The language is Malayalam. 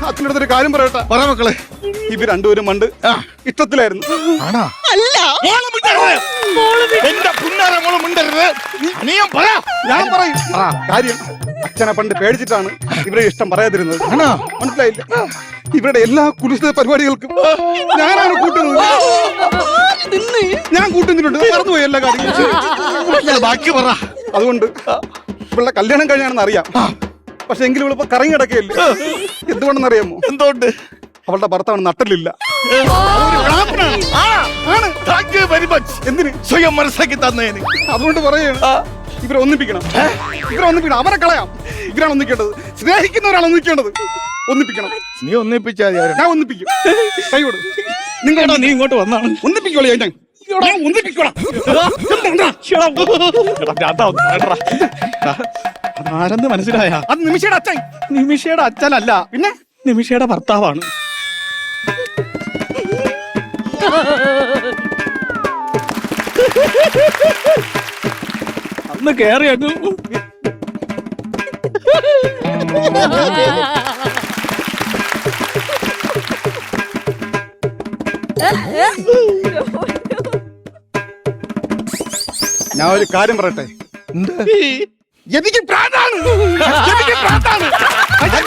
അച്ഛനടുത്തൊരു കാര്യം പറയട്ടെ. പറ മക്കളെ. ഇവർ രണ്ടുപേരും പണ്ട് ഇഷ്ടത്തിലായിരുന്നു. ആണാ? അല്ല. എന്റെ പുന്നാര മോള് മിണ്ടരുത്. നീയും പറ. ഞാൻ പറയും കാര്യം. അച്ഛനെ പണ്ട് പേടിച്ചിട്ടാണ് ഇവരുടെ ഇഷ്ടം പറയാതിരുന്നത്. മനസ്സിലായില്ല. ഇവരുടെ എല്ലാ കുലിശിത പരിപാടികൾക്കും ഞാനാണ് കൂട്ടുന്നത്. ഞാൻ കൂട്ടുന്നിട്ടുണ്ട്. മറന്നുപോയി എല്ലാ കാര്യങ്ങളും. ബാക്കി പറ. അതുകൊണ്ട് ഇവളുടെ കല്യാണം കഴിഞ്ഞാണെന്ന് അറിയാം. പക്ഷെ എങ്കിലും ഇവളിപ്പോ കറങ്ങി കിടക്കുകയല്ലേ. എന്തുകൊണ്ടെന്നറിയാമോ? എന്തുകൊണ്ട്? അവളുടെ ഭർത്താവ് നട്ടലില്ല. എന്തിന്? സ്വയം മനസ്സിലാക്കി തന്നേന്. അതുകൊണ്ട് പറയാണ് ഇവരെ ഒന്നിപ്പിക്കണം. അവരെ കളയാം. ഇവരാണ് ഒന്നിക്കേണ്ടത്. സ്നേഹിക്കുന്നവരാണ് ഒന്നിക്കേണ്ടത്. ഒന്നിപ്പിക്കണം. നീ ഒന്നിപ്പിച്ചാൽ ഞാൻ ഒന്നിപ്പിക്കും. കൈയോട് നീ ഇങ്ങോട്ട് വന്നാണ്. ഒന്നിപ്പിക്കോളൂ. ഞാൻ ഒന്നിപ്പിക്കോളാം. ആരെന്ന് മനസ്സിലായ? അത് നിമിഷയുടെ അച്ഛൻ. നിമിഷയുടെ അച്ഛനല്ല, പിന്നെ നിമിഷയുടെ ഭർത്താവാണ്. അന്ന് കേറിയത് ഞാൻ ഒരു കാര്യം പറയട്ടെ. എനിക്ക് ഭ്രാന്താണ്.